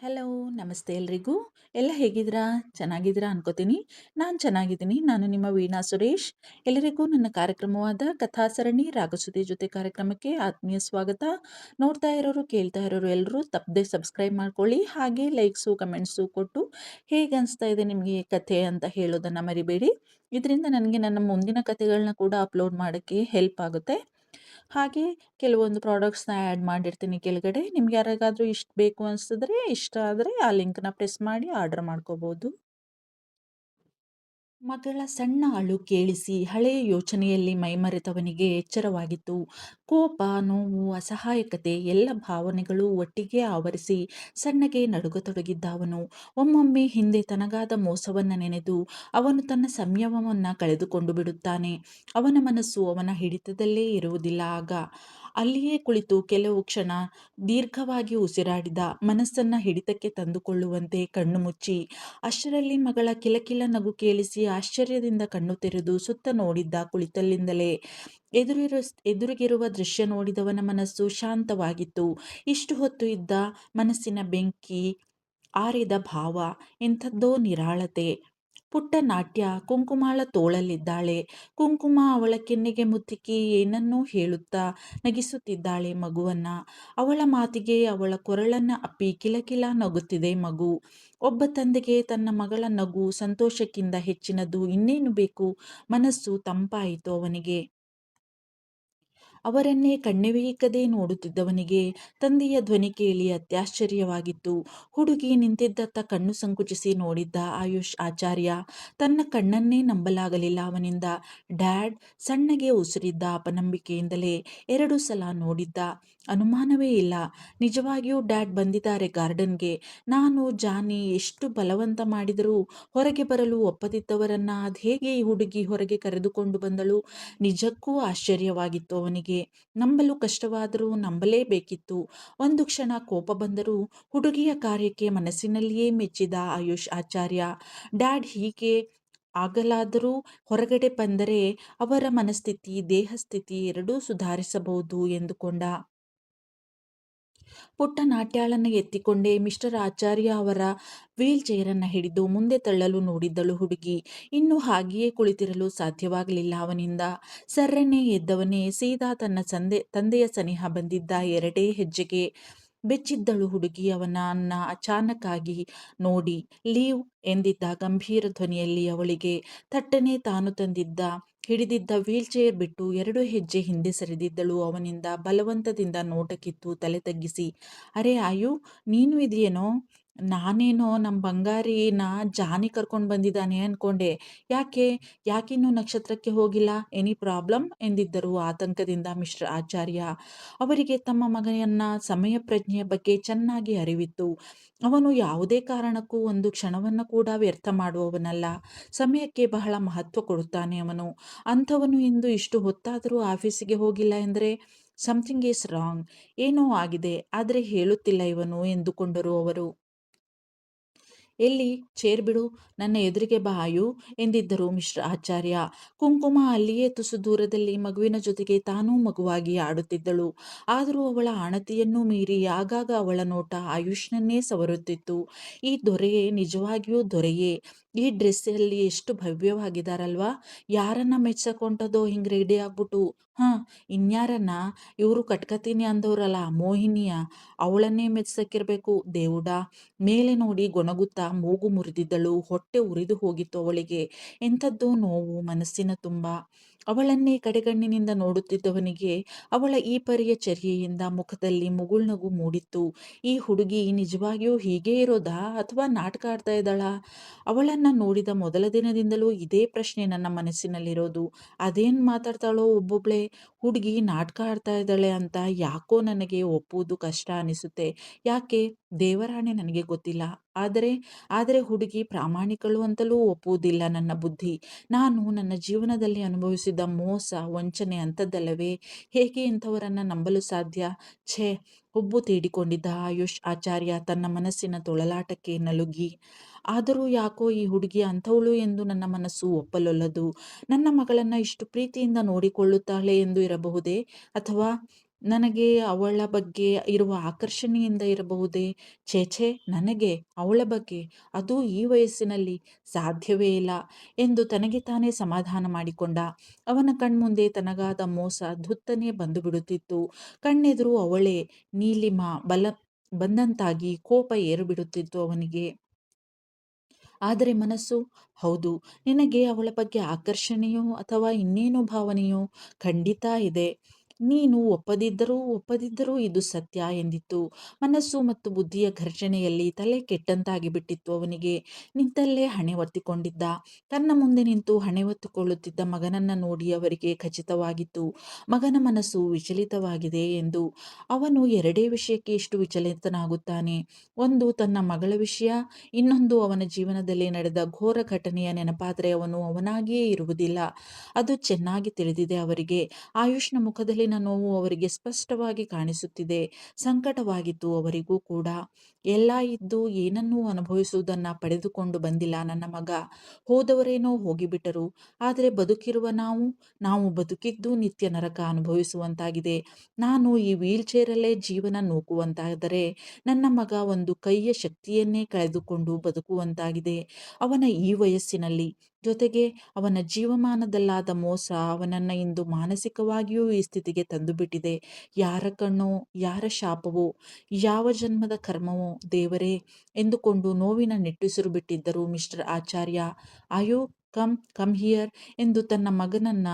Hello, ನಮಸ್ತೆ ಎಲ್ರಿಗೂ. ಎಲ್ಲ ಹೇಗಿದ್ದೀರಾ? ಚೆನ್ನಾಗಿದ್ದೀರಾ ಅನ್ಕೋತೀನಿ. ನಾನು ಚೆನ್ನಾಗಿದ್ದೀನಿ. ನಾನು ನಿಮ್ಮ ವೀಣಾ ಸುರೇಶ್. ಎಲ್ಲರಿಗೂ ನನ್ನ ಕಾರ್ಯಕ್ರಮವಾದ ಕಥಾಸರಣಿ ರಾಗಸುಧೆ ಜೊತೆ ಕಾರ್ಯಕ್ರಮಕ್ಕೆ ಆತ್ಮೀಯ ಸ್ವಾಗತ. ನೋಡ್ತಾ ಇರೋರು, ಕೇಳ್ತಾ ಇರೋರು ಎಲ್ಲರೂ ತಪ್ಪದೆ ಸಬ್ಸ್ಕ್ರೈಬ್ ಮಾಡ್ಕೊಳ್ಳಿ. ಹಾಗೆ ಲೈಕ್ಸು, ಕಮೆಂಟ್ಸು ಕೊಟ್ಟು ಹೇಗೆ ಅನಿಸ್ತಾ ಇದೆ ನಿಮಗೆ ಕಥೆ ಅಂತ ಹೇಳೋದನ್ನು ಮರಿಬೇಡಿ. ಇದರಿಂದ ನನಗೆ ನನ್ನ ಮುಂದಿನ ಕಥೆಗಳನ್ನ ಕೂಡ ಅಪ್ಲೋಡ್ ಮಾಡೋಕ್ಕೆ ಹೆಲ್ಪ್ ಆಗುತ್ತೆ. ಹಾಗೆ ಕೆಲವೊಂದು ಪ್ರಾಡಕ್ಟ್ಸ್ನ ಆ್ಯಡ್ ಮಾಡಿರ್ತೀನಿ ಕೆಳಗಡೆ. ನಿಮ್ಗೆ ಯಾರಿಗಾದ್ರೂ ಬೇಕು ಅನಿಸಿದ್ರೆ, ಇಷ್ಟ ಆದರೆ ಆ ಲಿಂಕ್ನ ಪ್ರೆಸ್ ಮಾಡಿ ಆರ್ಡರ್ ಮಾಡ್ಕೋಬೋದು. ಮಗಳ ಸಣ್ಣ ಅಳು ಕೇಳಿಸಿ ಹಳೆಯ ಯೋಚನೆಯಲ್ಲಿ ಮೈಮರೆತವನಿಗೆ ಎಚ್ಚರವಾಗಿತ್ತು. ಕೋಪ, ನೋವು, ಅಸಹಾಯಕತೆ ಎಲ್ಲ ಭಾವನೆಗಳು ಒಟ್ಟಿಗೆ ಆವರಿಸಿ ಸಣ್ಣಗೆ ನಡುಗತೊಡಗಿದ್ದ ಅವನು ಒಮ್ಮೊಮ್ಮೆ ಹಿಂದೆ ತನಗಾದ ಮೋಸವನ್ನು ನೆನೆದು ಅವನು ತನ್ನ ಸಂಯಮವನ್ನು ಕಳೆದುಕೊಂಡು ಬಿಡುತ್ತಾನೆ. ಅವನ ಮನಸ್ಸು ಅವನ ಹಿಡಿತದಲ್ಲೇ ಇರುವುದಿಲ್ಲ. ಆಗ ಅಲ್ಲಿಯೇ ಕುಳಿತು ಕೆಲವು ಕ್ಷಣ ದೀರ್ಘವಾಗಿ ಉಸಿರಾಡಿದ, ಮನಸ್ಸನ್ನ ಹಿಡಿತಕ್ಕೆ ತಂದುಕೊಳ್ಳುವಂತೆ ಕಣ್ಣು ಮುಚ್ಚಿ. ಅಷ್ಟರಲ್ಲಿ ಮಗಳ ಕಿಲಕಿಲ ನಗು ಕೇಳಿಸಿ ಆಶ್ಚರ್ಯದಿಂದ ಕಣ್ಣು ತೆರೆದು ಸುತ್ತ ನೋಡಿದ್ದ. ಕುಳಿತಲ್ಲಿಂದಲೇ ಎದುರಿಗಿರುವ ದೃಶ್ಯ ನೋಡಿದವನ ಮನಸ್ಸು ಶಾಂತವಾಗಿತ್ತು. ಇಷ್ಟು ಹೊತ್ತು ಇದ್ದ ಮನಸ್ಸಿನ ಬೆಂಕಿ ಆರಿದ ಭಾವ, ಎಂಥದ್ದೋ ನಿರಾಳತೆ. ಪುಟ್ಟ ನಾಟ್ಯ ಕುಂಕುಮಾಳ ತೋಳಲ್ಲಿದ್ದಾಳೆ. ಕುಂಕುಮ ಅವಳ ಕೆನ್ನೆಗೆ ಮುತ್ತಿಕ್ಕಿ ಏನನ್ನೂ ಹೇಳುತ್ತಾ ನಗಿಸುತ್ತಿದ್ದಾಳೆ ಮಗುವನ್ನ. ಅವಳ ಮಾತಿಗೆ ಅವಳ ಕೊರಳನ್ನ ಅಪ್ಪಿ ಕಿಲಕಿಲ ನಗುತ್ತಿದೆ ಮಗು. ಒಬ್ಬ ತಂದೆಗೆ ತನ್ನ ಮಗಳ ನಗು ಸಂತೋಷಕ್ಕಿಂತ ಹೆಚ್ಚಿನದು ಇನ್ನೇನು ಬೇಕು? ಮನಸ್ಸು ತಂಪಾಯಿತು ಅವನಿಗೆ. ಅವರನ್ನೇ ಕಣ್ಣೆವೆಯಿಕ್ಕದೆ ನೋಡುತ್ತಿದ್ದವನಿಗೆ ತಂದೆಯ ಧ್ವನಿ ಕೇಳಿ ಅತ್ಯಾಶ್ಚರ್ಯವಾಗಿತ್ತು. ಹುಡುಗಿ ನಿಂತಿದ್ದತ್ತ ಕಣ್ಣು ಸಂಕುಚಿಸಿ ನೋಡಿದ್ದ ಆಯುಷ್ ಆಚಾರ್ಯ. ತನ್ನ ಕಣ್ಣನ್ನೇ ನಂಬಲಾಗಲಿಲ್ಲ ಅವನಿಂದ. ಡ್ಯಾಡ್, ಸಣ್ಣಗೆ ಉಸಿರಿದ್ದ ಅಪನಂಬಿಕೆಯಿಂದಲೇ 2 ಸಲ ನೋಡಿದ್ದ. ಅನುಮಾನವೇ ಇಲ್ಲ, ನಿಜವಾಗಿಯೂ ಡ್ಯಾಡ್ ಬಂದಿದ್ದಾರೆ ಗಾರ್ಡನ್ಗೆ. ನಾನು ಜಾನಿ ಎಷ್ಟು ಬಲವಂತ ಮಾಡಿದರೂ ಹೊರಗೆ ಬರಲು ಒಪ್ಪದಿದ್ದವರನ್ನ ಅದ್ಹೇಗೆ ಈ ಹುಡುಗಿ ಹೊರಗೆ ಕರೆದುಕೊಂಡು ಬಂದಳು? ನಿಜಕ್ಕೂ ಆಶ್ಚರ್ಯವಾಗಿತ್ತು ಅವನಿಗೆ. ನಂಬಲು ಕಷ್ಟವಾದರೂ ನಂಬಲೇಬೇಕಿತ್ತು. ಒಂದು ಕ್ಷಣ ಕೋಪ ಬಂದರೂ ಹುಡುಗಿಯ ಕಾರ್ಯಕ್ಕೆ ಮನಸ್ಸಿನಲ್ಲಿಯೇ ಮೆಚ್ಚಿದ ಆಯುಷ್ ಆಚಾರ್ಯ. ಡ್ಯಾಡ್ ಹೀಗೆ ಆಗಲಾದರೂ ಹೊರಗಡೆ ಬಂದರೆ ಅವರ ಮನಸ್ಥಿತಿ, ದೇಹಸ್ಥಿತಿ ಎರಡೂ ಸುಧಾರಿಸಬಹುದು ಎಂದುಕೊಂಡ. ಪುಟ್ಟ ನಾಟ್ಯಾಳನ್ನು ಎತ್ತಿಕೊಂಡೇ ಮಿಸ್ಟರ್ ಆಚಾರ್ಯ ಅವರ ವೀಲ್ ಚೇರನ್ನು ಹಿಡಿದು ಮುಂದೆ ತಳ್ಳಲು ನೋಡಿದ್ದಳು ಹುಡುಗಿ. ಇನ್ನು ಹಾಗೆಯೇ ಕುಳಿತಿರಲು ಸಾಧ್ಯವಾಗಲಿಲ್ಲ ಅವನಿಂದ. ಸರ್ರನೆ ಎದ್ದವನೇ ಸೀದಾ ತನ್ನ ತಂದೆಯ ಸನಿಹ ಬಂದಿದ್ದ 2 ಹೆಜ್ಜೆಗೆ. ಬೆಚ್ಚಿದ್ದಳು ಹುಡುಗಿ ಅವನನ್ನ ಅಚಾನಕ್ಕಾಗಿ ನೋಡಿ. ಲೀವ್ ಎಂದಿದ್ದ ಗಂಭೀರ ಧ್ವನಿಯಲ್ಲಿ ಅವಳಿಗೆ. ತಟ್ಟನೆ ತಾನು ಹಿಡಿದಿದ್ದ ವೀಲ್ ಚೇರ್ ಬಿಟ್ಟು 2 ಹೆಜ್ಜೆ ಹಿಂದೆ ಸರಿದಿದ್ದಳು. ಅವನಿಂದ ಬಲವಂತದಿಂದ ನೋಟ ಕಿತ್ತು ತಲೆ ತಗ್ಗಿಸಿ, ಅರೆ ಆಯು, ನೀನು ಇದೆಯೇನೋ? ನಾನೇನೋ ನಮ್ಮ ಬಂಗಾರಿನ ಜಾನಿ ಕರ್ಕೊಂಡು ಬಂದಿದ್ದಾನೆ ಅನ್ಕೊಂಡೆ. ಯಾಕೆ ಯಾಕಿನ್ನೂ ನಕ್ಷತ್ರಕ್ಕೆ ಹೋಗಿಲ್ಲ? ಎನಿ ಪ್ರಾಬ್ಲಮ್ ಎಂದಿದ್ದರು ಆತಂಕದಿಂದ ಮಿಸ್ಟರ್ ಆಚಾರ್ಯ. ಅವರಿಗೆ ತಮ್ಮ ಮಗನ ಸಮಯ ಪ್ರಜ್ಞೆಯ ಬಗ್ಗೆ ಚೆನ್ನಾಗಿ ಅರಿವಿತ್ತು. ಅವನು ಯಾವುದೇ ಕಾರಣಕ್ಕೂ ಒಂದು ಕ್ಷಣವನ್ನು ಕೂಡ ವ್ಯರ್ಥ ಮಾಡುವವನಲ್ಲ. ಸಮಯಕ್ಕೆ ಬಹಳ ಮಹತ್ವ ಕೊಡುತ್ತಾನೆ ಅವನು. ಅಂಥವನು ಇಂದು ಇಷ್ಟು ಹೊತ್ತಾದರೂ ಆಫೀಸಿಗೆ ಹೋಗಿಲ್ಲ ಎಂದರೆ ಸಮಥಿಂಗ್ ಈಸ್ ರಾಂಗ್. ಏನೋ ಆಗಿದೆ, ಆದರೆ ಹೇಳುತ್ತಿಲ್ಲ ಇವನು ಎಂದುಕೊಂಡರು ಅವರು. ಎಲ್ಲಿ? ಚೇರ್ ಬಿಡು, ನನ್ನ ಎದುರಿಗೆ ಬಾ ಆಯು ಎಂದಿದ್ದರು ಮಿಸ್ಟರ್ ಆಚಾರ್ಯ. ಕುಂಕುಮ ಅಲ್ಲಿಯೇ ತುಸು ದೂರದಲ್ಲಿ ಮಗುವಿನ ಜೊತೆಗೆ ತಾನೂ ಮಗುವಾಗಿ ಆಡುತ್ತಿದ್ದಳು. ಆದರೂ ಅವಳ ಆಣತಿಯನ್ನೂ ಮೀರಿ ಆಗಾಗ ಅವಳ ನೋಟ ಆಯುಷ್ನನ್ನೇ ಸವರುತ್ತಿತ್ತು. ಈ ದೊರೆಯೇ ನಿಜವಾಗಿಯೂ ದೊರೆಯೇ? ಈ ಡ್ರೆಸ್ಸಲ್ಲಿ ಎಷ್ಟು ಭವ್ಯವಾಗಿದ್ದಾರಲ್ವಾ? ಯಾರನ್ನ ಮೆಚ್ಚಕೊಂಡದೋ ಹಿಂಗೆ ರೆಡಿ ಆಗ್ಬಿಟ್ಟು? ಇನ್ಯಾರನ್ನ? ಇವರು ಕಟ್ಕತೀನಿ ಅಂದವ್ರಲ್ಲ, ಮೋಹಿನಿಯ, ಅವಳನ್ನೇ ಮೆಚ್ಚಕ್ಕಿರ್ಬೇಕು ದೇವುಡ. ಮೇಲೆ ನೋಡಿ ಗೊಣಗುತ್ತಾ ಮೂಗು ಮುರಿದಿದ್ದಳು. ಹೊಟ್ಟೆ ಉರಿದು ಹೋಗಿತ್ತು ಅವಳಿಗೆ. ಎಂಥದ್ದೋ ನೋವು ಮನಸ್ಸಿನ ತುಂಬ. ಅವಳನ್ನೇ ಕಡೆಗಣ್ಣಿನಿಂದ ನೋಡುತ್ತಿದ್ದವನಿಗೆ ಅವಳ ಈ ಪರಿಯ ಚರ್ಯೆಯಿಂದ ಮುಖದಲ್ಲಿ ಮುಗುಳ್ನಗು ಮೂಡಿತ್ತು. ಈ ಹುಡುಗಿ ನಿಜವಾಗಿಯೂ ಹೀಗೇ ಇರೋದಾ ಅಥವಾ ನಾಟಕ ಆಡ್ತಾ ಇದ್ದಾಳಾ? ಅವಳನ್ನ ನೋಡಿದ ಮೊದಲ ದಿನದಿಂದಲೂ ಇದೇ ಪ್ರಶ್ನೆ ನನ್ನ ಮನಸ್ಸಿನಲ್ಲಿರೋದು. ಅದೇನು ಮಾತಾಡ್ತಾಳೋ ಒಬ್ಬೊಬ್ಳೆ. ಹುಡುಗಿ ನಾಟಕ ಆಡ್ತಾ ಇದ್ದಾಳೆ ಅಂತ ಯಾಕೋ ನನಗೆ ಒಪ್ಪುವುದು ಕಷ್ಟ ಅನಿಸುತ್ತೆ. ಯಾಕೆ? ದೇವರಾಣೆ ನನಗೆ ಗೊತ್ತಿಲ್ಲ. ಆದರೆ ಹುಡುಗಿ ಪ್ರಾಮಾಣಿಕಳು ಅಂತಲೂ ಒಪ್ಪುವುದಿಲ್ಲ ನನ್ನ ಬುದ್ಧಿ. ನಾನು ನನ್ನ ಜೀವನದಲ್ಲಿ ಅನುಭವಿಸಿದ ಮೋಸ, ವಂಚನೆ ಅಂಥದ್ದಲ್ಲವೇ? ಹೇಗೆ ಇಂಥವರನ್ನು ನಂಬಲು ಸಾಧ್ಯ? ಛೇ! ಹುಬ್ಬು ತೀಡಿಕೊಂಡಿದ್ದ ಆಯುಷ್ ಆಚಾರ್ಯ ತನ್ನ ಮನಸ್ಸಿನ ತೊಳಲಾಟಕ್ಕೆ ನಲುಗಿ. ಆದರೂ ಯಾಕೋ ಈ ಹುಡುಗಿ ಅಂಥವಳು ಎಂದು ನನ್ನ ಮನಸ್ಸು ಒಪ್ಪಲೊಲ್ಲದು. ನನ್ನ ಮಗಳನ್ನು ಇಷ್ಟು ಪ್ರೀತಿಯಿಂದ ನೋಡಿಕೊಳ್ಳುತ್ತಾಳೆ ಎಂದು ಇರಬಹುದೇ? ಅಥವಾ ನನಗೆ ಅವಳ ಬಗ್ಗೆ ಇರುವ ಆಕರ್ಷಣೆಯಿಂದ ಇರಬಹುದೇ? ಛೇ ಛೇ! ನನಗೆ ಅವಳ ಬಗ್ಗೆ ಅದೂ ಈ ವಯಸ್ಸಿನಲ್ಲಿ ಸಾಧ್ಯವೇ ಇಲ್ಲ ಎಂದು ತನಗೆ ತಾನೇ ಸಮಾಧಾನ ಮಾಡಿಕೊಂಡ. ಅವನ ಕಣ್ಮುಂದೆ ತನಗಾದ ಮೋಸ ಧುತ್ತನೆ ಬಂದು ಬಿಡುತ್ತಿತ್ತು. ಕಣ್ಣೆದುರು ಅವಳೇ ನೀಲಿಮ ಬಂದಂತಾಗಿ ಕೋಪ ಏರಿಬಿಡುತ್ತಿತ್ತು ಅವನಿಗೆ. ಆದರೆ ಮನಸ್ಸು, ಹೌದು, ನಿನಗೆ ಅವಳ ಬಗ್ಗೆ ಆಕರ್ಷಣೆಯೋ ಅಥವಾ ಇನ್ನೇನೋ ಭಾವನೆಯೋ ಖಂಡಿತ ಇದೆ. ನೀನು ಒಪ್ಪದಿದ್ದರೂ ಇದು ಸತ್ಯ ಎಂದಿತ್ತು. ಮನಸ್ಸು ಮತ್ತು ಬುದ್ಧಿಯ ಘರ್ಷಣೆಯಲ್ಲಿ ತಲೆ ಕೆಟ್ಟಂತಾಗಿ ಬಿಟ್ಟಿತ್ತು ಅವನಿಗೆ. ನಿಂತಲ್ಲೇ ಹಣೆ ಒತ್ತಿಕೊಂಡಿದ್ದ. ತನ್ನ ಮುಂದೆ ನಿಂತು ಹಣೆ ಒತ್ತಿಕೊಳ್ಳುತ್ತಿದ್ದ ಮಗನನ್ನ ನೋಡಿ ಅವರಿಗೆ ಖಚಿತವಾಗಿತ್ತು, ಮಗನ ಮನಸ್ಸು ವಿಚಲಿತವಾಗಿದೆ ಎಂದು. ಅವನು ಎರಡೇ ವಿಷಯಕ್ಕೆ ಇಷ್ಟು ವಿಚಲಿತನಾಗುತ್ತಾನೆ. ಒಂದು ತನ್ನ ಮಗಳ ವಿಷಯ, ಇನ್ನೊಂದು ಅವನ ಜೀವನದಲ್ಲಿ ನಡೆದ ಘೋರ ಘಟನೆಯ ನೆನಪಾದರೆ ಅವನು ಅವನಾಗಿಯೇ ಇರುವುದಿಲ್ಲ. ಅದು ಚೆನ್ನಾಗಿ ತಿಳಿದಿದೆ ಅವರಿಗೆ. ಆಯುಷ್ನ ಮುಖದಲ್ಲಿನ ನೋವು ಅವರಿಗೆ ಸ್ಪಷ್ಟವಾಗಿ ಕಾಣಿಸುತ್ತಿದೆ. ಸಂಕಟವಾಗಿತ್ತು ಅವರಿಗೂ ಕೂಡ. ಎಲ್ಲ ಇದ್ದು ಏನನ್ನೂ ಅನುಭವಿಸುವುದನ್ನು ಪಡೆದುಕೊಂಡು ಬಂದಿಲ್ಲ ನನ್ನ ಮಗ. ಹೋದವರೇನೋ ಹೋಗಿಬಿಟ್ಟರು. ಆದರೆ ಬದುಕಿರುವ ನಾವು ಬದುಕಿದ್ದು ನಿತ್ಯ ನರಕ ಅನುಭವಿಸುವಂತಾಗಿದೆ. ನಾನು ಈ ವೀಲ್ಚೇರಲ್ಲೇ ಜೀವನ ನೂಕುವಂತಾದರೆ ನನ್ನ ಮಗ ಒಂದು ಕೈಯ ಶಕ್ತಿಯನ್ನೇ ಕಳೆದುಕೊಂಡು ಬದುಕುವಂತಾಗಿದೆ ಅವನ ಈ ವಯಸ್ಸಿನಲ್ಲಿ. ಜೊತೆಗೆ ಅವನ ಜೀವಮಾನದಲ್ಲಾದ ಮೋಸ ಅವನನ್ನು ಇಂದು ಮಾನಸಿಕವಾಗಿಯೂ ಈ ಸ್ಥಿತಿಗೆ ತಂದುಬಿಟ್ಟಿದೆ. ಯಾರ ಕಣ್ಣೋ, ಯಾರ ಶಾಪವೋ, ಯಾವ ಜನ್ಮದ ಕರ್ಮವೋ ದೇವರೇ ಎಂದುಕೊಂಡು ನೋವಿನ ನಿಟ್ಟುಸಿರು ಬಿಟ್ಟಿದ್ದರು mister Acharya. Ayu come here ಎಂದು ತನ್ನ ಮಗನನ್ನ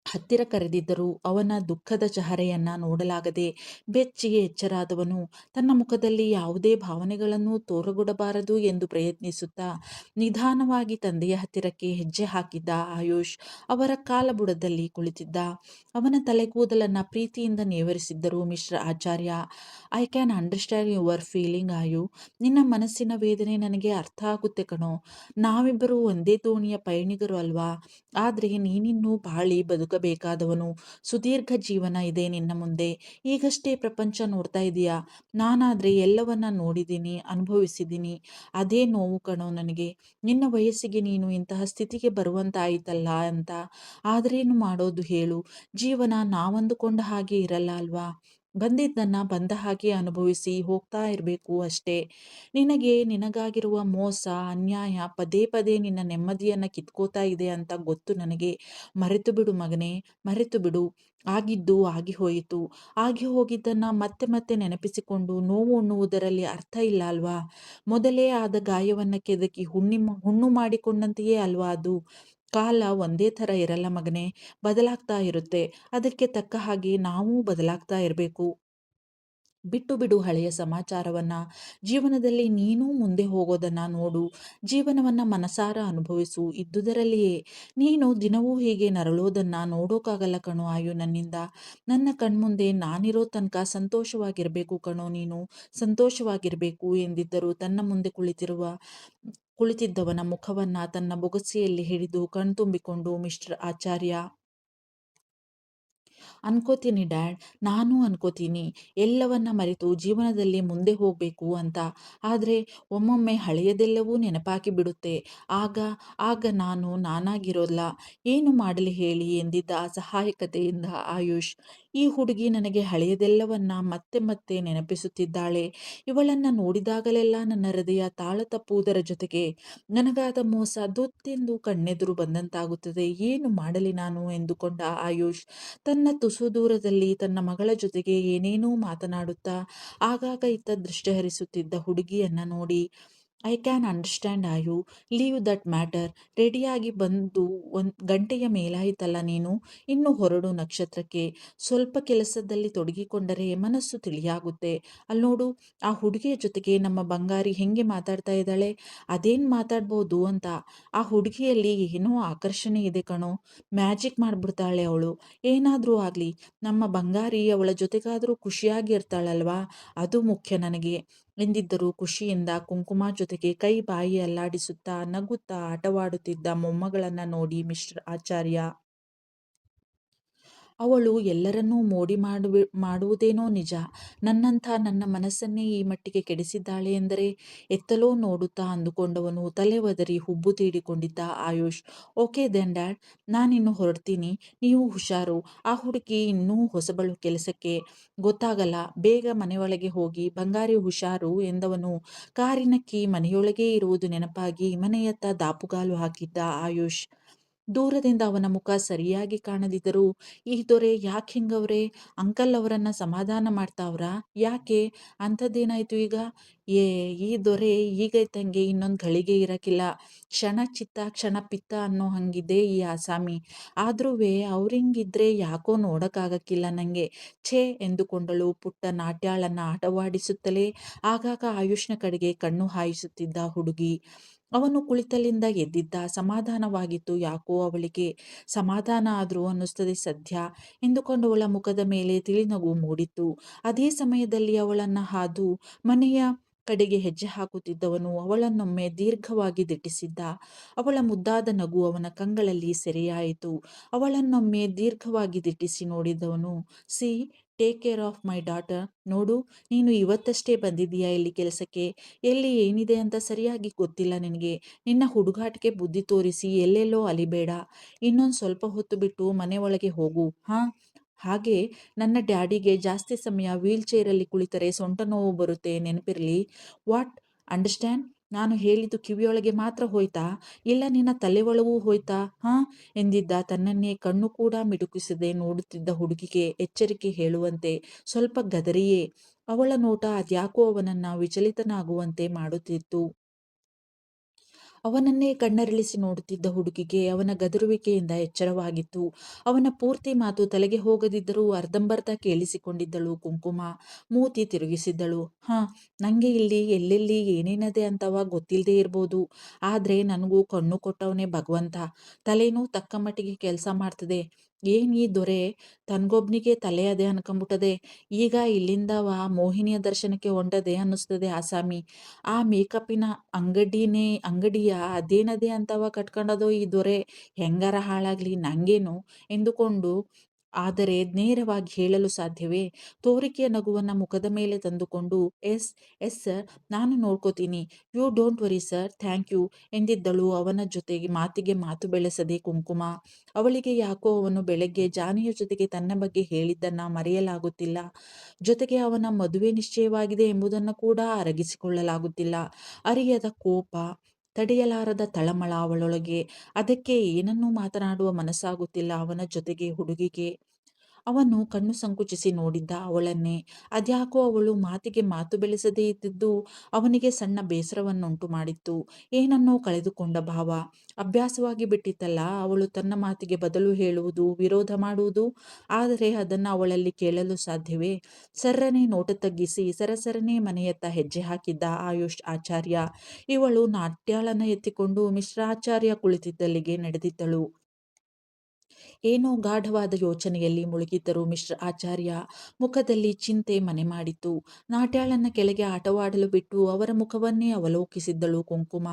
ಹತ್ತಿರ ಕರೆದಿದ್ದರು. ಅವನ ದುಃಖದ ಚಹರೆಯನ್ನ ನೋಡಲಾಗದೆ ಬೆಚ್ಚಿಗೆ ಎಚ್ಚರಾದವನು ತನ್ನ ಮುಖದಲ್ಲಿ ಯಾವುದೇ ಭಾವನೆಗಳನ್ನು ತೋರಗೊಡಬಾರದು ಎಂದು ಪ್ರಯತ್ನಿಸುತ್ತಾ ನಿಧಾನವಾಗಿ ತಂದೆಯ ಹತ್ತಿರಕ್ಕೆ ಹೆಜ್ಜೆ ಹಾಕಿದ್ದ ಆಯುಷ್ ಅವರ ಕಾಲಬುಡದಲ್ಲಿ ಕುಳಿತಿದ್ದ. ಅವನ ತಲೆಗೂದಲನ್ನ ಪ್ರೀತಿಯಿಂದ ನೇವರಿಸಿದ್ದರು Mister Acharya. I can understand your feeling Ayu. ನಿನ್ನ ಮನಸ್ಸಿನ ವೇದನೆ ನನಗೆ ಅರ್ಥ ಆಗುತ್ತೆ ಕಣೋ. ನಾವಿಬ್ಬರು ಒಂದೇ ದೋಣಿಯ ಪಯಣಿಗರು ಅಲ್ವಾ? ಆದರೆ ನೀನಿನ್ನೂ ಬಾಳಿ ಬದುಕಬೇಕಾದವನು. ಸುದೀರ್ಘ ಜೀವನ ಇದೆ ನಿನ್ನ ಮುಂದೆ. ಈಗಷ್ಟೇ ಪ್ರಪಂಚ ನೋಡ್ತಾ ಇದೀಯಾ. ನಾನಾದರೆ ಎಲ್ಲವನ್ನ ನೋಡಿದ್ದೀನಿ, ಅನುಭವಿಸಿದ್ದೀನಿ. ಅದೇ ನೋವು ಕಣೋ ನನಗೆ. ನಿನ್ನ ವಯಸ್ಸಿಗೆ ನೀನು ಇಂತಹ ಸ್ಥಿತಿಗೆ ಬರುವಂತಾಯಿತಲ್ಲ ಅಂತ. ಆದ್ರೇನು ಮಾಡೋದು ಹೇಳು? ಜೀವನ ನಾವಂದುಕೊಂಡ ಹಾಗೆ ಇರಲ್ಲ ಅಲ್ವಾ? ಬಂದಿದ್ದನ್ನ ಬಂದ ಹಾಗೆ ಅನುಭವಿಸಿ ಹೋಗ್ತಾ ಇರಬೇಕು ಅಷ್ಟೇ. ನಿನಗಾಗಿರುವ ಮೋಸ, ಅನ್ಯಾಯ ಪದೇ ಪದೇ ನಿನ್ನ ನೆಮ್ಮದಿಯನ್ನ ಕಿತ್ಕೋತಾ ಇದೆ ಅಂತ ಗೊತ್ತು ನನಗೆ. ಮರೆತು ಬಿಡು ಮಗನೇ, ಮರೆತು ಬಿಡು. ಆಗಿದ್ದು ಆಗಿ ಹೋಯಿತು. ಆಗಿ ಹೋಗಿದ್ದನ್ನ ಮತ್ತೆ ಮತ್ತೆ ನೆನಪಿಸಿಕೊಂಡು ನೋವು ಉಣ್ಣುವುದರಲ್ಲಿ ಅರ್ಥ ಇಲ್ಲ ಅಲ್ವಾ? ಮೊದಲೇ ಆದ ಗಾಯವನ್ನ ಕೆದಕಿ ಹುಣ್ಣು ಮಾಡಿಕೊಂಡಂತೆಯೇ ಅಲ್ವಾ ಅದು? ಕಾಲ ಒಂದೇ ಥರ ಇರಲ್ಲ ಮಗನೇ, ಬದಲಾಗ್ತಾ ಇರುತ್ತೆ. ಅದಕ್ಕೆ ತಕ್ಕ ಹಾಗೆ ನಾವೂ ಬದಲಾಗ್ತಾ ಇರಬೇಕು. ಬಿಟ್ಟು ಬಿಡು ಹಳೆಯ ಸಮಾಚಾರವನ್ನ. ಜೀವನದಲ್ಲಿ ನೀನೂ ಮುಂದೆ ಹೋಗೋದನ್ನ ನೋಡು. ಜೀವನವನ್ನ ಮನಸಾರ ಅನುಭವಿಸು. ಇದ್ದುದರಲ್ಲಿಯೇ ನೀನು ದಿನವೂ ಹೀಗೆ ನರಳೋದನ್ನ ನೋಡೋಕ್ಕಾಗಲ್ಲ ಕಣೋ ಆಯು ನನ್ನಿಂದ. ನನ್ನ ಕಣ್ಮುಂದೆ ನಾನಿರೋ ತನಕ ಸಂತೋಷವಾಗಿರಬೇಕು ಕಣೋ ನೀನು, ಸಂತೋಷವಾಗಿರಬೇಕು ಎಂದಿದ್ದರು. ತನ್ನ ಮುಂದೆ ಕುಳಿತಿದ್ದವನ ಮುಖವನ್ನ ತನ್ನ ಬೊಗಸೆಯಲ್ಲಿ ಹಿಡಿದು ಕಣ್ತುಂಬಿಕೊಂಡು ಮಿಸ್ಟರ್ ಆಚಾರ್ಯ, ಅನ್ಕೋತೀನಿ ಡ್ಯಾಡ್, ನಾನೂ ಅನ್ಕೋತೀನಿ ಎಲ್ಲವನ್ನ ಮರೆತು ಜೀವನದಲ್ಲಿ ಮುಂದೆ ಹೋಗಬೇಕು ಅಂತ. ಆದರೆ ಒಮ್ಮೊಮ್ಮೆ ಹಳೆಯದೆಲ್ಲವೂ ನೆನಪಾಗಿ ಬಿಡುತ್ತೆ. ಆಗ ಆಗ ನಾನಾಗಿರೋಲ್ಲ. ಏನು ಮಾಡಲಿ ಹೇಳಿ ಎಂದಿದ್ದ ಅಸಹಾಯಕತೆಯಿಂದ ಆಯುಷ್. ಈ ಹುಡುಗಿ ನನಗೆ ಹಳೆಯದೆಲ್ಲವನ್ನ ಮತ್ತೆ ಮತ್ತೆ ನೆನಪಿಸುತ್ತಿದ್ದಾಳೆ. ಇವಳನ್ನ ನೋಡಿದಾಗಲೆಲ್ಲ ನನ್ನ ಹೃದಯ ತಾಳ ತಪ್ಪುವುದರ ಜೊತೆಗೆ ನನಗಾದ ಮೋಸ ದೊತ್ತೆಂದು ಕಣ್ಣೆದುರು ಬಂದಂತಾಗುತ್ತದೆ. ಏನು ಮಾಡಲಿ ನಾನು ಎಂದುಕೊಂಡ ಆಯುಷ್ ತನ್ನ ತುಸು ದೂರದಲ್ಲಿ ತನ್ನ ಮಗಳ ಜೊತೆಗೆ ಏನೇನೋ ಮಾತನಾಡುತ್ತಾ ಆಗಾಗ ಇತ್ತ ದೃಷ್ಟಿ ಹರಿಸುತ್ತಿದ್ದ ಹುಡುಗಿಯನ್ನ ನೋಡಿ, I can understand Ayu. Leave that matter. ರೆಡಿಯಾಗಿ ಬಂದು ಗಂಟೆಯ ಮೇಲಾಯಿತಲ್ಲ ನೀನು. ಇನ್ನು ಹೊರಡು ನಕ್ಷತ್ರಕ್ಕೆ. ಸ್ವಲ್ಪ ಕೆಲಸದಲ್ಲಿ ತೊಡಗಿಕೊಂಡರೆ ಮನಸ್ಸು ತಿಳಿಯಾಗುತ್ತೆ. ಅಲ್ನೋಡು, ಆ ಹುಡುಗಿಯ ಜೊತೆಗೆ ನಮ್ಮ ಬಂಗಾರಿ ಹೆಂಗೆ ಮಾತಾಡ್ತಾ ಇದ್ದಾಳೆ. ಅದೇನು ಮಾತಾಡ್ಬೋದು ಅಂತ. ಆ ಹುಡುಗಿಯಲ್ಲಿ ಏನೋ ಆಕರ್ಷಣೆ ಇದೆ ಕಣೋ. ಮ್ಯಾಜಿಕ್ ಮಾಡಿಬಿಡ್ತಾಳೆ ಅವಳು. ಏನಾದರೂ ಆಗಲಿ, ನಮ್ಮ ಬಂಗಾರಿ ಅವಳ ಜೊತೆಗಾದರೂ ಖುಷಿಯಾಗಿ ಇರ್ತಾಳಲ್ವಾ, ಅದು ಮುಖ್ಯ ನನಗೆ ಎಂದಿದ್ದರು. ಖುಷಿಯಿಂದ ಕುಂಕುಮ ಜೊತೆಗೆ ಕೈ ಬಾಯಿ ಅಲ್ಲಾಡಿಸುತ್ತಾ ನಗುತ್ತಾ ಆಟವಾಡುತ್ತಿದ್ದ ಮೊಮ್ಮಗಳನ್ನ ನೋಡಿ ಮಿಸ್ಟರ್ ಆಚಾರ್ಯ. ಅವಳು ಎಲ್ಲರನ್ನೂ ಮೋಡಿ ಮಾಡುವುದೇನೋ ನಿಜ. ನನ್ನ ಮನಸ್ಸನ್ನೇ ಈ ಮಟ್ಟಿಗೆ ಕೆಡಿಸಿದ್ದಾಳೆ ಎಂದರೆ ಎತ್ತಲೋ ನೋಡುತ್ತಾ ಅಂದುಕೊಂಡವನು ತಲೆ ಒದರಿ ಹುಬ್ಬು ತೀಡಿಕೊಂಡಿದ್ದ ಆಯುಷ್. ಓಕೆ ದೆನ್ ಡ್ಯಾಡ್, ನಾನಿನ್ನು ಹೊರಡ್ತೀನಿ. ನೀವು ಹುಷಾರು. ಆ ಹುಡುಗಿ ಇನ್ನೂ ಹೊಸಬಳು, ಕೆಲಸಕ್ಕೆ ಗೊತ್ತಾಗಲ್ಲ. ಬೇಗ ಮನೆಯೊಳಗೆ ಹೋಗಿ. ಬಂಗಾರಿ ಹುಷಾರು ಎಂದವನು ಕಾರಿನ ಕೀ ಮನೆಯೊಳಗೇ ಇರುವುದು ನೆನಪಾಗಿ ಮನೆಯತ್ತ ದಾಪುಗಾಲು ಹಾಕಿದ್ದ ಆಯುಷ್. ದೂರದಿಂದ ಅವನ ಮುಖ ಸರಿಯಾಗಿ ಕಾಣದಿದ್ದರೂ ಈ ದೊರೆ ಯಾಕೆ ಹಿಂಗವ್ರೆ? ಅಂಕಲ್ ಅವರನ್ನ ಸಮಾಧಾನ ಮಾಡ್ತಾವ್ರಾ? ಯಾಕೆ? ಅಂಥದ್ದೇನಾಯ್ತು ಈಗ? ಏ, ಈ ದೊರೆ ಈಗೈತಂಗೆ ಇನ್ನೊಂದು ಗಳಿಗೆ ಇರಕ್ಕಿಲ್ಲ. ಕ್ಷಣ ಚಿತ್ತ ಕ್ಷಣ ಪಿತ್ತ ಅನ್ನೋ ಹಂಗಿದೆ ಈ ಆಸಾಮಿ. ಆದ್ರೂ ಅವ್ರಿಂಗಿದ್ರೆ ಯಾಕೋ ನೋಡಕ್ಕಾಗಕ್ಕಿಲ್ಲ ನಂಗೆ. ಛೇ ಎಂದುಕೊಂಡಳು ಪುಟ್ಟ ನಾಟ್ಯಾಳನ್ನ ಆಟವಾಡಿಸುತ್ತಲೇ ಆಗಾಗ ಆಯುಷ್ನ ಕಡೆಗೆ ಕಣ್ಣು ಹಾಯಿಸುತ್ತಿದ್ದ ಹುಡುಗಿ. ಅವನು ಕುಳಿತಲ್ಲಿಂದ ಎದ್ದಿದ್ದ. ಸಮಾಧಾನವಾಗಿತ್ತು ಯಾಕೋ ಅವಳಿಗೆ. ಸಮಾಧಾನ ಆದ್ರೂ ಅನ್ನಿಸ್ತದೆ ಸದ್ಯ ಎಂದುಕೊಂಡವಳ ಮುಖದ ಮೇಲೆ ತಿಳಿನಗು ಮೂಡಿತ್ತು. ಅದೇ ಸಮಯದಲ್ಲಿ ಅವಳನ್ನ ಹಾದು ಮನೆಯ ಕಡೆಗೆ ಹೆಜ್ಜೆ ಹಾಕುತ್ತಿದ್ದವನು ಅವಳನ್ನೊಮ್ಮೆ ದೀರ್ಘವಾಗಿ ದಿಟ್ಟಿಸಿದ್ದ. ಅವಳ ಮುದ್ದಾದ ನಗು ಅವನ ಕಂಗಳಲ್ಲಿ ಸೆರೆಯಾಯಿತು. ಅವಳನ್ನೊಮ್ಮೆ ದೀರ್ಘವಾಗಿ ದಿಟ್ಟಿಸಿ ನೋಡಿದವನು, see, take care of my daughter. ನೋಡು, ನೀನು ಇವತ್ತಷ್ಟೇ ಬಂದಿದ್ದೀಯಾ ಇಲ್ಲಿ ಕೆಲಸಕ್ಕೆ. ಎಲ್ಲಿ ಏನಿದೆ ಅಂತ ಸರಿಯಾಗಿ ಗೊತ್ತಿಲ್ಲ ನಿನಗೆ. ನಿನ್ನ ಹುಡುಗಾಟಿಕೆ ಬುದ್ಧಿ ತೋರಿಸಿ ಎಲ್ಲೆಲ್ಲೋ ಅಲಿಬೇಡ. ಇನ್ನೊಂದು ಸ್ವಲ್ಪ ಹೊತ್ತು ಬಿಟ್ಟು ಮನೆ ಒಳಗೆ ಹೋಗು, ಹಾ? ಹಾಗೆ ನನ್ನ ಡ್ಯಾಡಿಗೆ ಜಾಸ್ತಿ ಸಮಯ ವೀಲ್ ಚೇರಲ್ಲಿ ಕುಳಿತರೆ ಸೊಂಟ ನೋವು ಬರುತ್ತೆ, ನೆನಪಿರ್ಲಿ. ವಾಟ್? ಅಂಡರ್ಸ್ಟ್ಯಾಂಡ್? ನಾನು ಹೇಳಿದ್ದು ಕಿವಿಯೊಳಗೆ ಮಾತ್ರ ಹೋಯ್ತಾ, ಇಲ್ಲ ನಿನ್ನ ತಲೆ ಒಳಗೂ ಹೋಯ್ತಾ, ಹಾ? ಎಂದಿದ್ದ. ತನ್ನನ್ನೇ ಕಣ್ಣು ಕೂಡ ಮಿಟುಕಿಸದೆ ನೋಡುತ್ತಿದ್ದ ಹುಡುಗಿಗೆ ಎಚ್ಚರಿಕೆ ಹೇಳುವಂತೆ ಸ್ವಲ್ಪ ಗದರಿಯೇ. ಅವಳ ನೋಟ ಅದ್ಯಾಕೋ ಅವನನ್ನ ವಿಚಲಿತನಾಗುವಂತೆ ಮಾಡುತ್ತಿತ್ತು. ಅವನನ್ನೇ ಕಣ್ಣರಳಿಸಿ ನೋಡುತ್ತಿದ್ದ ಹುಡುಗಿಗೆ ಅವನ ಗದರುವಿಕೆಯಿಂದ ಎಚ್ಚರವಾಗಿತ್ತು. ಅವನ ಪೂರ್ತಿ ಮಾತು ತಲೆಗೆ ಹೋಗದಿದ್ದರೂ ಅರ್ಧಂಬರ್ಧ ಕೇಳಿಸಿಕೊಂಡಿದ್ದಳು ಕುಂಕುಮ. ಮೂತಿ ತಿರುಗಿಸಿದ್ದಳು. ಹಾ, ನಂಗೆ ಇಲ್ಲಿ ಎಲ್ಲೆಲ್ಲಿ ಏನೇನದೆ ಅಂತವ ಗೊತ್ತಿಲ್ಲದೆ ಇರ್ಬೋದು. ಆದ್ರೆ ನನಗೂ ಕಣ್ಣು ಕೊಟ್ಟವನೇ ಭಗವಂತ. ತಲೆನೂ ತಕ್ಕ ಮಟ್ಟಿಗೆ ಕೆಲಸ ಮಾಡ್ತದೆ. ಏನ್ ಈ ದೊರೆ ತನ್ಗೊಬ್ನಿಗೆ ತಲೆ ಅದೆ ಅನ್ಕೊಂಬಿಟ್ಟದೆ. ಈಗ ಇಲ್ಲಿಂದವ ಮೋಹಿನಿಯ ದರ್ಶನಕ್ಕೆ ಹೊಂಟದೆ ಅನ್ನಿಸ್ತದೆ ಆಸಾಮಿ. ಆ ಮೇಕಪ್ಪಿನ ಅಂಗಡಿಯ ಅದೇನದೆ ಅಂತವ ಕಟ್ಕೊಂಡದೋ ಈ ದೊರೆ. ಹೆಂಗಾರ ಹಾಳಾಗ್ಲಿ ನಂಗೇನು ಎಂದುಕೊಂಡು, ಆದರೆ ನೇರವಾಗಿ ಹೇಳಲು ಸಾಧ್ಯವೇ? ತೋರಿಕೆಯ ನಗುವನ್ನ ಮುಖದ ಮೇಲೆ ತಂದುಕೊಂಡು, ಎಸ್ ಎಸ್ ಸರ್, ನಾನು ನೋಡ್ಕೋತೀನಿ. You don't worry sir, thank you ಎಂದಿದ್ದಳು ಅವನ ಜೊತೆಗೆ ಮಾತಿಗೆ ಮಾತು ಬೆಳೆಸದೆ ಕುಂಕುಮ. ಅವಳಿಗೆ ಯಾಕೋ ಅವನು ಬೆಳಗ್ಗೆ ಜಾನಿಯ ಜೊತೆಗೆ ತನ್ನ ಬಗ್ಗೆ ಹೇಳಿದ್ದನ್ನ ಮರೆಯಲಾಗುತ್ತಿಲ್ಲ. ಜೊತೆಗೆ ಅವನ ಮದುವೆ ನಿಶ್ಚಯವಾಗಿದೆ ಎಂಬುದನ್ನು ಕೂಡ ಅರಗಿಸಿಕೊಳ್ಳಲಾಗುತ್ತಿಲ್ಲ. ಅರಿಯದ ಕೋಪ, ತಡೆಯಲಾರದ ತಳಮಳ ಅವಳೊಳಗೆ. ಅದಕ್ಕೆ ಏನನ್ನೂ ಮಾತನಾಡುವ ಮನಸ್ಸಾಗುತ್ತಿಲ್ಲ ಅವನ ಜೊತೆಗೆ ಹುಡುಗಿಗೆ. ಅವನು ಕಣ್ಣು ಸಂಕುಚಿಸಿ ನೋಡಿದ್ದ ಅವಳನ್ನೇ. ಅದ್ಯಾಕೋ ಅವಳು ಮಾತಿಗೆ ಮಾತು ಬೆಳೆಸದೇ ಇದ್ದಿದ್ದು ಅವನಿಗೆ ಸಣ್ಣ ಬೇಸರವನ್ನುಂಟು ಮಾಡಿತ್ತು. ಏನನ್ನೋ ಕಳೆದುಕೊಂಡ ಭಾವ. ಅಭ್ಯಾಸವಾಗಿ ಬಿಟ್ಟಿತ್ತಲ್ಲ ಅವಳು ತನ್ನ ಮಾತಿಗೆ ಬದಲು ಹೇಳುವುದು, ವಿರೋಧ ಮಾಡುವುದು. ಆದರೆ ಅದನ್ನು ಅವಳಲ್ಲಿ ಕೇಳಲು ಸಾಧ್ಯವೇ? ಸರ್ರನೆ ನೋಟ ತಗ್ಗಿಸಿ ಸರಸರನೆ ಮನೆಯತ್ತ ಹೆಜ್ಜೆ ಹಾಕಿದ್ದ ಆಯುಷ್ ಆಚಾರ್ಯ. ಇವಳು ನಾಟ್ಯಾಳನ ಎತ್ತಿಕೊಂಡು ಮಿಶ್ರ ಆಚಾರ್ಯ ಕುಳಿತಿದ್ದಲ್ಲಿಗೆ ನಡೆದಿದ್ದಳು. ಏನೋ ಗಾಢವಾದ ಯೋಚನೆಯಲ್ಲಿ ಮುಳುಗಿದ್ದರು ಮಿಶ್ರ ಆಚಾರ್ಯ. ಮುಖದಲ್ಲಿ ಚಿಂತೆ ಮನೆ ಮಾಡಿತು. ನಾಟ್ಯಾಳನ್ನ ಕೆಳಗೆ ಆಟವಾಡಲು ಬಿಟ್ಟು ಅವರ ಮುಖವನ್ನೇ ಅವಲೋಕಿಸಿದ್ದಳು ಕುಂಕುಮ.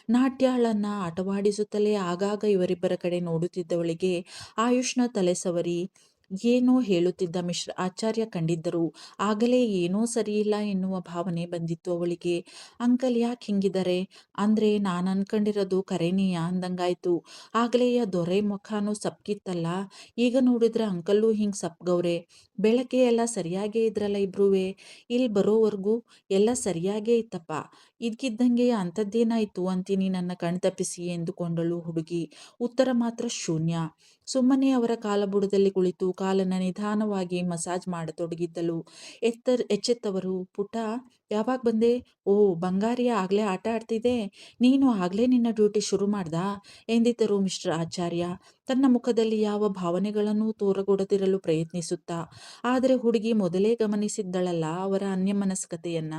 ನಾಟ್ಯಾಳನ್ನ ಆಟವಾಡಿಸುತ್ತಲೇ ಆಗಾಗ ಇವರಿಬ್ಬರ ಕಡೆ ನೋಡುತ್ತಿದ್ದವಳಿಗೆ ಆಯುಷ್ನ ತಲೆ ಸವರಿ ಏನೋ ಹೇಳುತ್ತಿದ್ದ ಮಿಶ್ರ ಆಚಾರ್ಯ ಕಂಡಿದ್ದರು. ಆಗಲೇ ಏನೋ ಸರಿಯಿಲ್ಲ ಎನ್ನುವ ಭಾವನೆ ಬಂದಿತ್ತು ಅವಳಿಗೆ. ಅಂಕಲ್ ಯಾಕೆ ಹಿಂಗಿದ್ದಾರೆ? ಅಂದ್ರೆ ನಾನು ಅನ್ಕೊಂಡಿರೋದು ಕರೇನಿಯಾ ಅಂದಂಗಾಯ್ತು. ಆಗ್ಲೆಯ ದೊರೆ ಮುಖನೂ ಸಪ್ಕಿತ್ತಲ್ಲ, ಈಗ ನೋಡಿದ್ರೆ ಅಂಕಲ್ಲೂ ಹಿಂಗ್ ಸಪ್ಗವ್ರೆ. ಬೆಳಗ್ಗೆ ಎಲ್ಲ ಸರಿಯಾಗೇ ಇದ್ರಲ್ಲ ಇಬ್ರುವೆ. ಇಲ್ಲಿ ಬರೋವರೆಗೂ ಎಲ್ಲ ಸರಿಯಾಗೇ ಇತ್ತಪ್ಪ. ಇದ್ಕಿದ್ದಂಗೆ ಅಂಥದ್ದೇನಾಯ್ತು ಅಂತೀನಿ ನನ್ನ ಕಣ್ತಪ್ಪಿಸಿ ಎಂದುಕೊಂಡಳು ಹುಡುಗಿ. ಉತ್ತರ ಮಾತ್ರ ಶೂನ್ಯ. ಸುಮ್ಮನೆ ಅವರ ಕಾಲಬುಡದಲ್ಲಿ ಕುಳಿತು ಕಾಲನ್ನ ನಿಧಾನವಾಗಿ ಮಸಾಜ್ ಮಾಡತೊಡಗಿದ್ದಳು. ಎಚ್ಚೆತ್ತವರು, ಪುಟ್ಟ ಯಾವಾಗ ಬಂದೆ? ಓ, ಬಂಗಾರಿಯ ಆಗ್ಲೇ ಆಟ ಆಡ್ತಿದೆ. ನೀನು ಆಗ್ಲೇ ನಿನ್ನ ಡ್ಯೂಟಿ ಶುರು ಮಾಡ್ದಾ ಎಂದಿದ್ದರು ಮಿಸ್ಟರ್ ಆಚಾರ್ಯ, ತನ್ನ ಮುಖದಲ್ಲಿ ಯಾವ ಭಾವನೆಗಳನ್ನೂ ತೋರಗೊಡದಿರಲು ಪ್ರಯತ್ನಿಸುತ್ತಾ. ಆದರೆ ಹುಡುಗಿ ಮೊದಲೇ ಗಮನಿಸಿದ್ದಳಲ್ಲ ಅವರ ಅನ್ಯಮನಸ್ಕತೆಯನ್ನ.